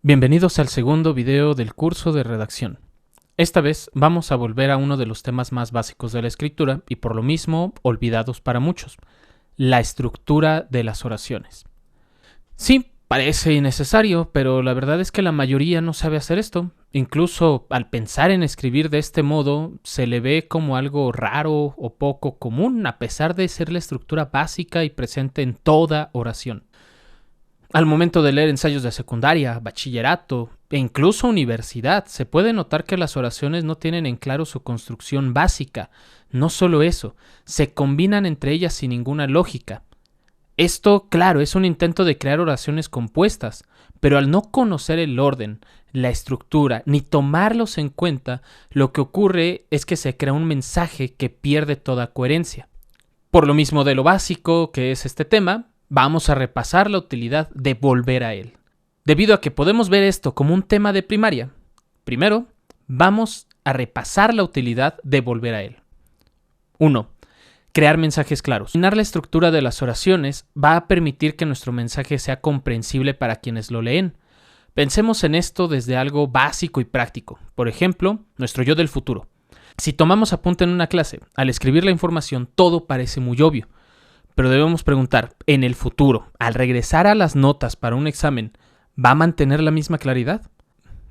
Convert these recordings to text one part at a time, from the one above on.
Bienvenidos al segundo video del curso de redacción. Esta vez vamos a volver a uno de los temas más básicos de la escritura y por lo mismo olvidados para muchos, la estructura de las oraciones. Sí, parece innecesario, pero la verdad es que la mayoría no sabe hacer esto. Incluso al pensar en escribir de este modo, se le ve como algo raro o poco común, a pesar de ser la estructura básica y presente en toda oración. Al momento de leer ensayos de secundaria, bachillerato e incluso universidad, se puede notar que las oraciones no tienen en claro su construcción básica. No solo eso, se combinan entre ellas sin ninguna lógica. Esto, claro, es un intento de crear oraciones compuestas, pero al no conocer el orden, la estructura, ni tomarlos en cuenta, lo que ocurre es que se crea un mensaje que pierde toda coherencia. Por lo mismo de lo básico que es este tema, vamos a repasar la utilidad de volver a él. Debido a que podemos ver esto como un tema de primaria, primero vamos a repasar la utilidad de volver a él. 1. Crear mensajes claros. Dominar la estructura de las oraciones va a permitir que nuestro mensaje sea comprensible para quienes lo leen. Pensemos en esto desde algo básico y práctico. Por ejemplo, nuestro yo del futuro. Si tomamos apunte en una clase, al escribir la información todo parece muy obvio. Pero debemos preguntar, en el futuro, al regresar a las notas para un examen, ¿va a mantener la misma claridad?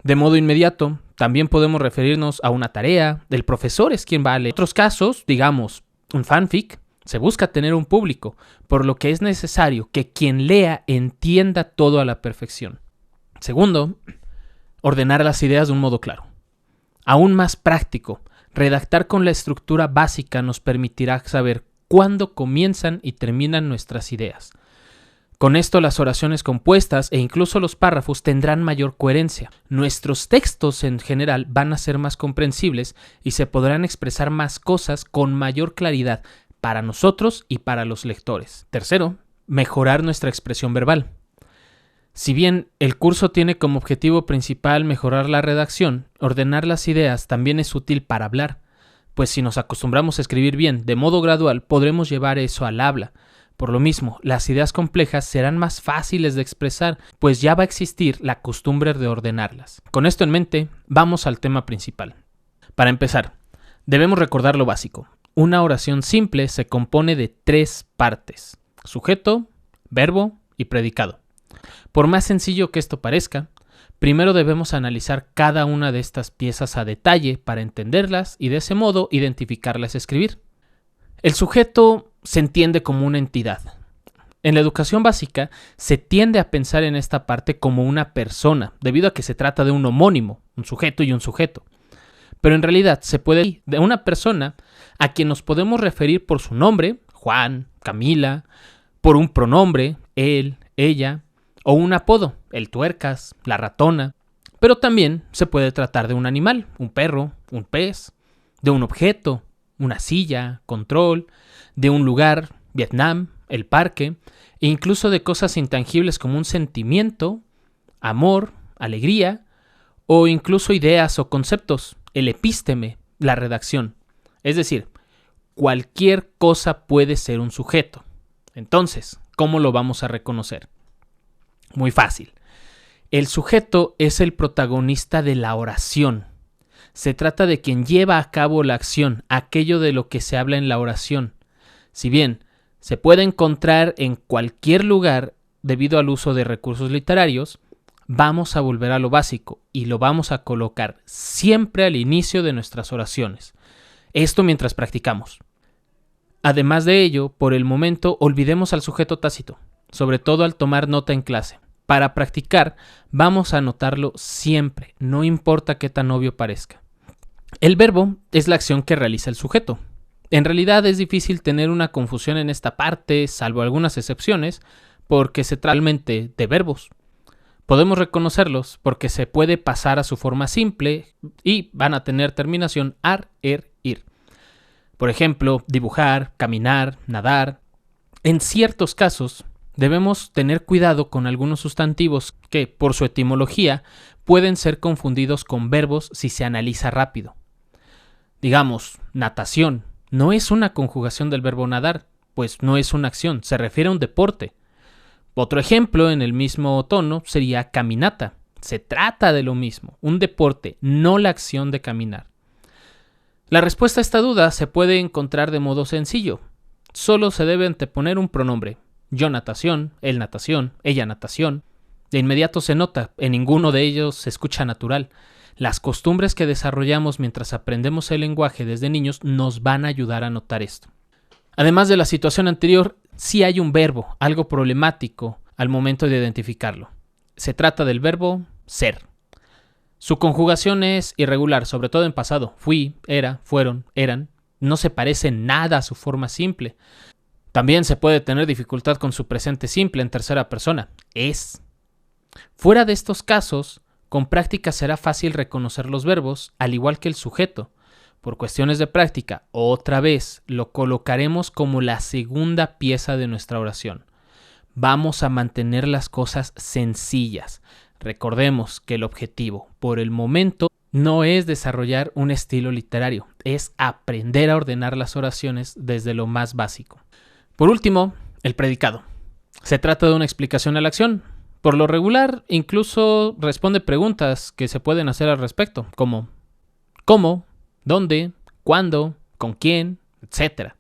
De modo inmediato, también podemos referirnos a una tarea, el profesor es quien va a leer. En otros casos, digamos, un fanfic, se busca tener un público, por lo que es necesario que quien lea entienda todo a la perfección. Segundo, ordenar las ideas de un modo claro. Aún más práctico, redactar con la estructura básica nos permitirá saber cuándo comienzan y terminan nuestras ideas. Con esto las oraciones compuestas e incluso los párrafos tendrán mayor coherencia. Nuestros textos en general van a ser más comprensibles y se podrán expresar más cosas con mayor claridad para nosotros y para los lectores. Tercero, mejorar nuestra expresión verbal. Si bien el curso tiene como objetivo principal mejorar la redacción, ordenar las ideas también es útil para hablar. Pues si nos acostumbramos a escribir bien de modo gradual, podremos llevar eso al habla. Por lo mismo, las ideas complejas serán más fáciles de expresar, pues ya va a existir la costumbre de ordenarlas. Con esto en mente, vamos al tema principal. Para empezar, debemos recordar lo básico. Una oración simple se compone de 3 partes: sujeto, verbo y predicado. Por más sencillo que esto parezca, primero debemos analizar cada una de estas piezas a detalle para entenderlas y de ese modo identificarlas y escribir. El sujeto se entiende como una entidad. En la educación básica se tiende a pensar en esta parte como una persona, debido a que se trata de un homónimo, un sujeto y un sujeto. Pero en realidad se puede ir de una persona a quien nos podemos referir por su nombre, Juan, Camila, por un pronombre, él, ella, o un apodo, el tuercas, la ratona. Pero también se puede tratar de un animal, un perro, un pez, de un objeto, una silla, control, de un lugar, Vietnam, el parque, e incluso de cosas intangibles como un sentimiento, amor, alegría, o incluso ideas o conceptos, el epísteme, la redacción. Es decir, cualquier cosa puede ser un sujeto. Entonces, ¿cómo lo vamos a reconocer? Muy fácil. El sujeto es el protagonista de la oración. Se trata de quien lleva a cabo la acción, aquello de lo que se habla en la oración. Si bien se puede encontrar en cualquier lugar debido al uso de recursos literarios, vamos a volver a lo básico y lo vamos a colocar siempre al inicio de nuestras oraciones. Esto mientras practicamos. Además de ello, por el momento olvidemos al sujeto tácito, sobre todo al tomar nota en clase. Para practicar, vamos a anotarlo siempre, no importa qué tan obvio parezca. El verbo es la acción que realiza el sujeto. En realidad es difícil tener una confusión en esta parte, salvo algunas excepciones, porque se trata realmente de verbos. Podemos reconocerlos porque se puede pasar a su forma simple y van a tener terminación ar, ir. Por ejemplo, dibujar, caminar, nadar. En ciertos casos, debemos tener cuidado con algunos sustantivos que, por su etimología, pueden ser confundidos con verbos si se analiza rápido. Digamos, natación no es una conjugación del verbo nadar, pues no es una acción, se refiere a un deporte. Otro ejemplo en el mismo tono sería caminata, Se trata de lo mismo, un deporte, no la acción de caminar. La respuesta a esta duda se puede encontrar de modo sencillo. Solo se debe anteponer un pronombre. Yo natación, él natación, ella natación. De inmediato se nota, en ninguno de ellos se escucha natural. Las costumbres que desarrollamos mientras aprendemos el lenguaje desde niños nos van a ayudar a notar esto. Además de la situación anterior, sí hay un verbo, algo problemático al momento de identificarlo. Se trata del verbo ser. Su conjugación es irregular, sobre todo en pasado. Fui, era, fueron, eran. No se parece nada a su forma simple. También se puede tener dificultad con su presente simple en tercera persona. Es. Fuera de estos casos, con práctica será fácil reconocer los verbos, al igual que el sujeto. Por cuestiones de práctica, otra vez lo colocaremos como la segunda pieza de nuestra oración. Vamos a mantener las cosas sencillas. Recordemos que el objetivo, por el momento, no es desarrollar un estilo literario, es aprender a ordenar las oraciones desde lo más básico. Por último, el predicado. Se trata de una explicación a la acción. Por lo regular, incluso responde preguntas que se pueden hacer al respecto, como ¿cómo?, ¿dónde?, ¿cuándo?, ¿con quién?, etc.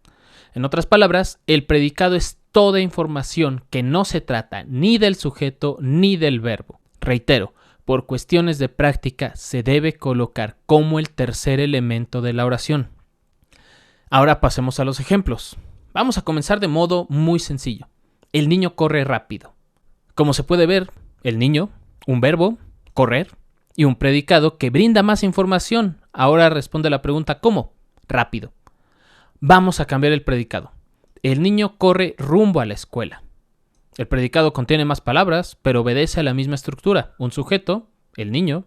En otras palabras, el predicado es toda información que no se trata ni del sujeto ni del verbo. Reitero, por cuestiones de práctica se debe colocar como el tercer elemento de la oración. Ahora pasemos a los ejemplos. Vamos a comenzar de modo muy sencillo. El niño corre rápido. Como se puede ver, el niño, un verbo, correr, y un predicado que brinda más información. Ahora responde la pregunta ¿cómo? Rápido. Vamos a cambiar el predicado. El niño corre rumbo a la escuela. El predicado contiene más palabras, pero obedece a la misma estructura. Un sujeto, el niño,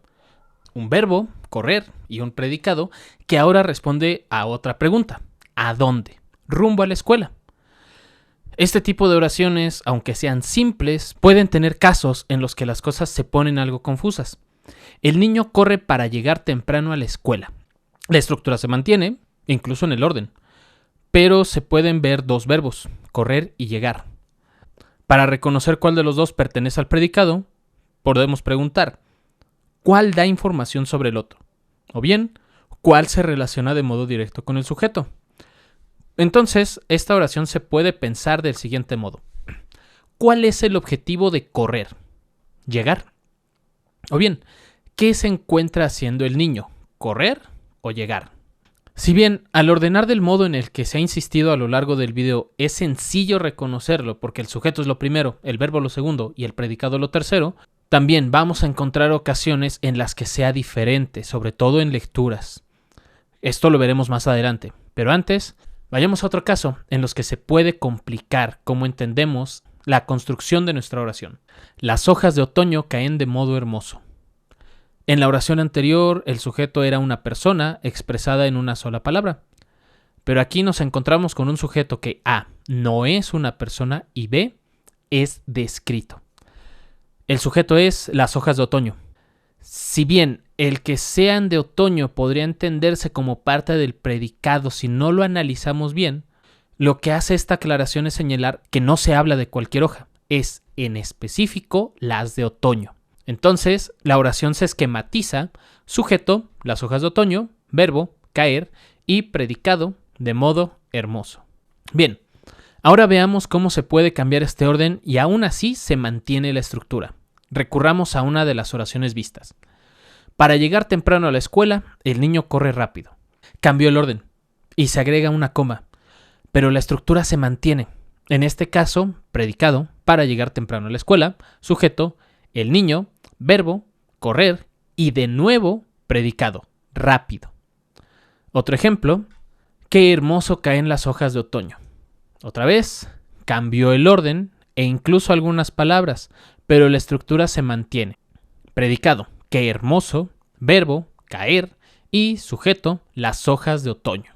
un verbo, correr, y un predicado que ahora responde a otra pregunta. ¿A dónde? Rumbo a la escuela. Este tipo de oraciones, aunque sean simples, pueden tener casos en los que las cosas se ponen algo confusas. El niño corre para llegar temprano a la escuela. La estructura se mantiene, incluso en el orden, pero se pueden ver dos verbos, correr y llegar. Para reconocer cuál de los dos pertenece al predicado, podemos preguntar, ¿cuál da información sobre el otro? O bien, ¿cuál se relaciona de modo directo con el sujeto? Entonces, esta oración se puede pensar del siguiente modo. ¿Cuál es el objetivo de correr? ¿Llegar? O bien, ¿qué se encuentra haciendo el niño? ¿Correr o llegar? Si bien, al ordenar del modo en el que se ha insistido a lo largo del video, es sencillo reconocerlo porque el sujeto es lo primero, el verbo lo segundo y el predicado lo tercero, también vamos a encontrar ocasiones en las que sea diferente, sobre todo en lecturas. Esto lo veremos más adelante, pero antes, vayamos a otro caso en los que se puede complicar cómo entendemos la construcción de nuestra oración. Las hojas de otoño caen de modo hermoso. En la oración anterior, el sujeto era una persona expresada en una sola palabra. Pero aquí nos encontramos con un sujeto que A, no es una persona y B, es descrito. El sujeto es las hojas de otoño. Si bien el que sean de otoño podría entenderse como parte del predicado si no lo analizamos bien, lo que hace esta aclaración es señalar que no se habla de cualquier hoja, es en específico las de otoño. Entonces, la oración se esquematiza, sujeto, las hojas de otoño, verbo, caer, y predicado, de modo hermoso. Bien, ahora veamos cómo se puede cambiar este orden y aún así se mantiene la estructura. Recurramos a una de las oraciones vistas. Para llegar temprano a la escuela, el niño corre rápido. Cambió el orden y se agrega una coma, pero la estructura se mantiene. En este caso, predicado, para llegar temprano a la escuela, sujeto, el niño, verbo, correr y de nuevo predicado, rápido. Otro ejemplo, qué hermoso caen las hojas de otoño. Otra vez, cambió el orden e incluso algunas palabras, pero la estructura se mantiene. Predicado, qué hermoso, verbo, caer y sujeto, las hojas de otoño.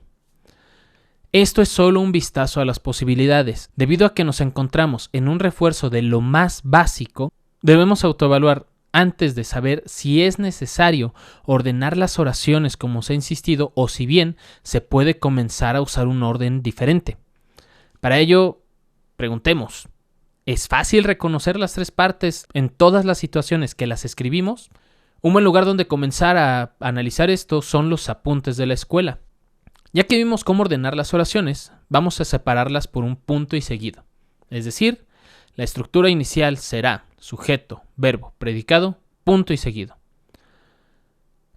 Esto es solo un vistazo a las posibilidades. Debido a que nos encontramos en un refuerzo de lo más básico, debemos autoevaluar antes de saber si es necesario ordenar las oraciones como se ha insistido o si bien se puede comenzar a usar un orden diferente. Para ello, preguntemos, ¿Es fácil reconocer las tres partes en todas las situaciones que las escribimos? Un buen lugar donde comenzar a analizar esto son los apuntes de la escuela. Ya que vimos cómo ordenar las oraciones, vamos a separarlas por un punto y seguido. Es decir, la estructura inicial será sujeto, verbo, predicado, punto y seguido.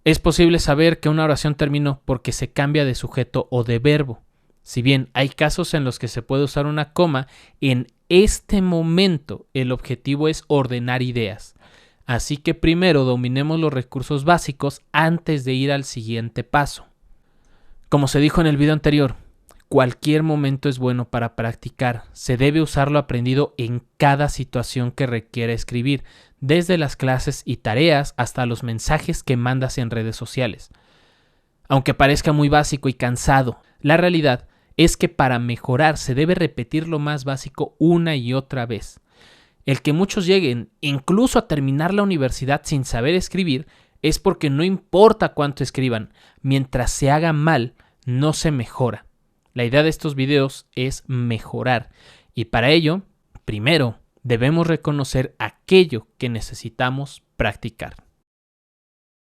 Es posible saber que una oración terminó porque se cambia de sujeto o de verbo. Si bien hay casos en los que se puede usar una coma, en este momento el objetivo es ordenar ideas. Así que primero dominemos los recursos básicos antes de ir al siguiente paso. Como se dijo en el video anterior, cualquier momento es bueno para practicar. Se debe usar lo aprendido en cada situación que requiere escribir, desde las clases y tareas hasta los mensajes que mandas en redes sociales. Aunque parezca muy básico y cansado, la realidad es que para mejorar se debe repetir lo más básico una y otra vez. El que muchos lleguen incluso a terminar la universidad sin saber escribir es porque no importa cuánto escriban, mientras se haga mal, no se mejora. La idea de estos videos es mejorar y para ello, primero, debemos reconocer aquello que necesitamos practicar.